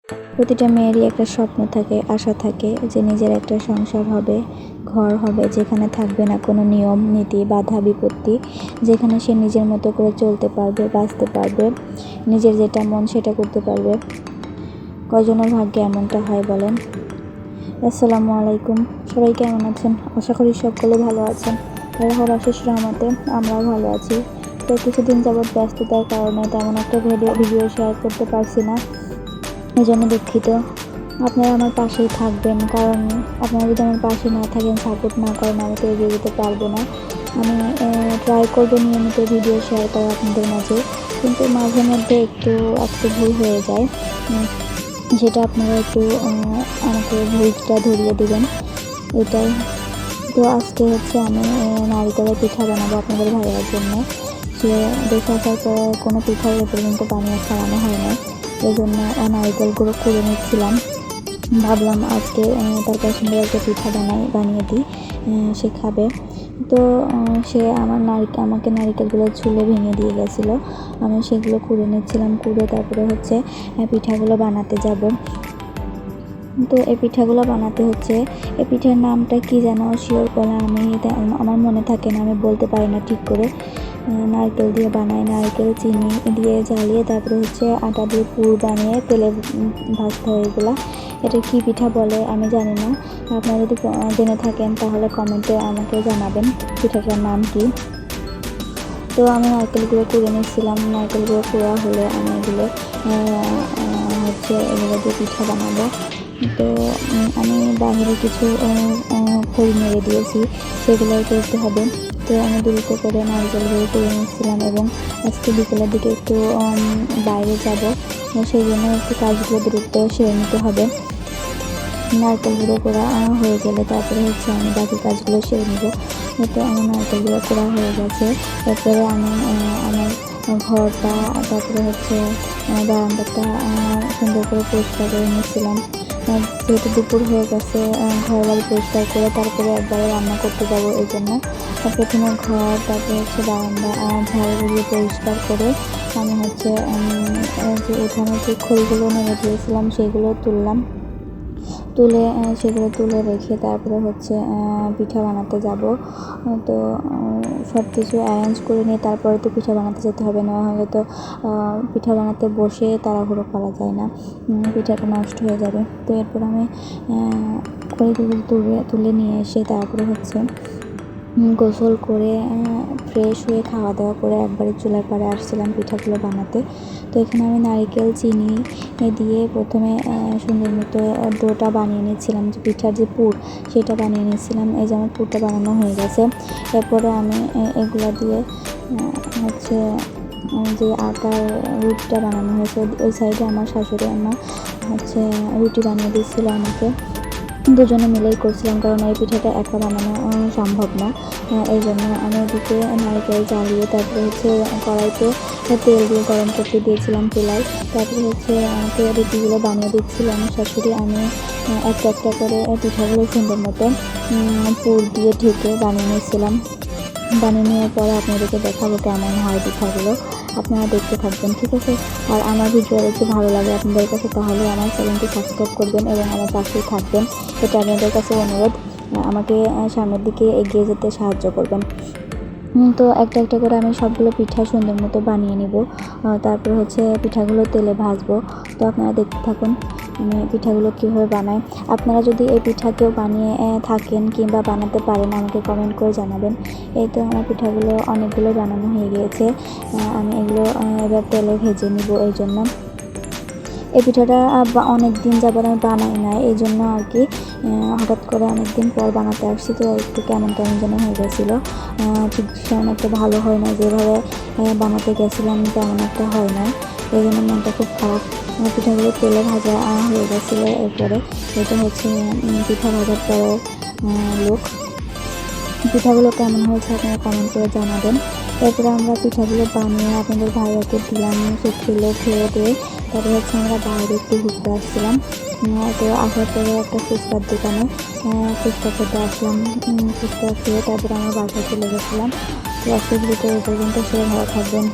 প্রতিটা মেয়েরই একটা স্বপ্ন থাকে, আশা থাকে যে নিজের একটা সংসার হবে, ঘর হবে, যেখানে থাকবে না কোনো নিয়ম নীতি, বাধা বিপত্তি, যেখানে সে নিজের মতো করে চলতে পারবে, বাঁচতে পারবে, নিজের যেটা মন সেটা করতে পারবে। কয়জনের ভাগ্যে এমনটা হয় বলেন? আসসালামু আলাইকুম, সবাই কেমন আছেন? আশা করি সকলে ভালো আছেন। আল্লাহর অশেষ রহমতে আমরাও ভালো আছি। তো কিছুদিন যাবৎ ব্যস্ততার কারণে তেমন একটা ভিডিও শেয়ার করতে পারছি না, এই জন্য দুঃখিত। আপনারা আমার পাশেই থাকবেন, কারণ আপনারা যদি আমার পাশে না থাকেন, সাপোর্ট না করেন, আমি তো এগিয়ে যেতে পারবো না। আমি ট্রাই করবো নিয়মিত ভিডিও শেয়ার করা আপনাদের মাঝে, কিন্তু মাঝে মধ্যে একটু ভুল হয়ে যায়। সেটা আপনারা একটু আমাকে ভুলটা ধরিয়ে দেবেন, এটাই। তো আজকে হচ্ছে আমি নারিকেলের পিঠা বানাবো আপনাদের ভাইয়ার জন্য। সে দেখে আসার পর কোনো পিঠাই এ পর্যন্ত বানিয়ে খাওয়ানো হয় না, এই জন্য নারিকেলগুলো করে নিচ্ছিলাম। ভাবলাম আজকে তার পছন্দের একটা পিঠা বানিয়ে দিই, সে খাবে। তো সে আমাকে নারিকেলগুলো ছুলে ভেঙে দিয়ে গেছিলো। আমি সেগুলো কুড়ে নিচ্ছিলাম, কুড়ে তারপরে হচ্ছে পিঠাগুলো বানাতে যাব। তো এই পিঠাগুলো বানাতে হচ্ছে, এই পিঠার নামটা কি যেন শিওর করে আমার মনে থাকে না, আমি বলতে পারি না ঠিক করে। নারকেল দিয়ে বানায়, নারকেল চিনি দিয়ে জ্বালিয়ে তারপরে হচ্ছে আটা দিয়ে পুর বানিয়ে তেলে ভাজতে হয় এগুলো। এটা কি পিঠা বলে আমি জানি না, আপনারা যদি জেনে থাকেন তাহলে কমেন্টে আমাকে জানাবেন পিঠাটার নাম কি। তো আমি নারকেলগুলো কুড়ে নিচ্ছিলাম, নারকেলগুলো কুড়া হলে আমি এগুলো দিয়ে পিঠা বানাবো। তো আমি বাইরে কিছু খড়ি মেরে দিয়েছি, সেগুলো করতে হবে। তো আমি দ্রুত করে নারকেলগুলো করে নিচ্ছিলাম, এবং আজকে বিকেলের দিকে একটু বাইরে যাব, সেই জন্য একটু কাজগুলো দ্রুত সেরে নিতে হবে। নারকেলগুলো করা হয়ে গেলে তারপরে হচ্ছে আমি বাকি কাজগুলো সেরে নেব। তো আমার নারকেলগুলো করা হয়ে গেছে। তারপরে আমি আমার ঘরটা, তারপরে হচ্ছে বারান্দাটা সুন্দর করে পরিষ্কার করে নিয়েছিলাম। যেহেতু দুপুর হয়ে গেছে, ঘর বাড়ি পরিষ্কার করে তারপরে একবারে রান্না করতে যাবো, এই জন্য প্রথমে ঘর, তারপরে হচ্ছে বারান্দা ঝাড়ু দিয়ে পরিষ্কার করে আমি হচ্ছে যে উঠানে যে খড়িগুলো নেমে দিয়েছিলাম সেগুলো সেগুলো তুলে রেখে তারপরে হচ্ছে পিঠা বানাতে যাব। তো সব কিছু অ্যারেঞ্জ করে নিয়ে তারপরে তো পিঠা বানাতে যেতে হবে, না হলে তো পিঠা বানাতে বসে তাড়াহুড়ো করা যায় না, পিঠাটা নষ্ট হয়ে যাবে। তো এরপর আমি খড়িগুলো তুলে নিয়ে এসে তারপরে হচ্ছে গোসল করে ফ্রেশ হয়ে খাওয়া দাওয়া করে একবারে চুলার পাড়ে আসছিলাম পিঠাগুলো বানাতে। তো এখানে আমি নারিকেল চিনি দিয়ে প্রথমে সুন্দর মতো ডোটা বানিয়ে নিচ্ছিলাম, যে পিঠার যে পুর সেটা বানিয়ে নিচ্ছিলাম। এই যে আমার পুরটা বানানো হয়ে গেছে। এরপরে আমি এগুলো দিয়ে হচ্ছে যে আটার রুটিটা বানানো হয়েছে, ওই সাইডে আমার শাশুড়ি আমার হচ্ছে রুটি বানিয়ে দিচ্ছিলো আমাকে। দুজনে মিলেই করছিলাম, কারণ এই পিঠাটা একা বানানো সম্ভব না। এই জন্য আমি ওদিকে নারকেল জ্বালিয়ে তারপরে হচ্ছে কড়াইতে তেল দিয়ে গরম করতে দিয়েছিলাম চুলায়। তারপরে হচ্ছে আমাকে রুটিগুলো বানিয়ে দিচ্ছিল আমার শাশুড়ি। আমি একটা একটা করে পিঠাগুলো সুন্দর মতো পুর দিয়ে ঢেকে বানিয়ে নিয়েছিলাম। বানিয়ে নেওয়ার পরে আপনাদেরকে দেখাবো কেমন হয় পিঠাগুলো, আপনারা দেখতে থাকবেন, ঠিক আছে? আর আমার ভিডিও যদি ভালো লাগে আপনাদের কাছে, তাহলে আমার চ্যানেলটি সাবস্ক্রাইব করবেন এবং আমার পাশেই থাকবেন, এটা আপনাদের কাছে অনুরোধ। আমাকে সামনের দিকে এগিয়ে যেতে সাহায্য করবেন। তো একটা একটা করে আমি সবগুলো পিঠা সুন্দর মতো বানিয়ে নিব, তারপর হচ্ছে পিঠাগুলো তেলে ভাজবো। তো আপনারা দেখতে থাকুন আমি পিঠাগুলো কীভাবে বানাই। আপনারা যদি এই পিঠা কেউ বানিয়ে থাকেন কিংবা বানাতে পারেন, আমাকে কমেন্ট করে জানাবেন। এই তো আমার পিঠাগুলো অনেকগুলো বানানো হয়ে গিয়েছে, আমি এগুলো এবার তেলে ভেজে নিব। এই জন্য এই পিঠাটা অনেক দিন যাবার আমি বানাই না, এই জন্য আর কি হঠাৎ করে অনেক দিন পর বানাতে আসছি, তো একটু কেমন যেন হয়ে গেছিলো। ঠিক সেমন একটা ভালো হয় না, যেভাবে বানাতে গেছিলাম তেমন একটা হয় না, এই জন্য মনটা খুব খারাপ। পিঠাগুলো তেলে ভাজা হয়ে গেছিলো। এরপরে এটা হচ্ছে পিঠা ভাজার পরে লোক পিঠাগুলো কেমন হয়েছে আপনারা কমেন্ট করে জানাবেন। এরপরে আমরা পিঠাগুলো বানিয়ে আপনাদের ভাইয়াকে দিলাম, সে খেয়ে দিয়ে তারপরে হচ্ছে আমরা বাইরে একটু ঘুরতে আসছিলাম। তো আসার পরে একটা ফুচকার দোকানে ফুচকা খেতে আসলাম, ফুচকা খেয়ে তারপরে আমরা বাসায় চলে গেছিলাম। তো আজকের ভিডিওটা এই পর্যন্ত, সবাই ভালো থাকবেন।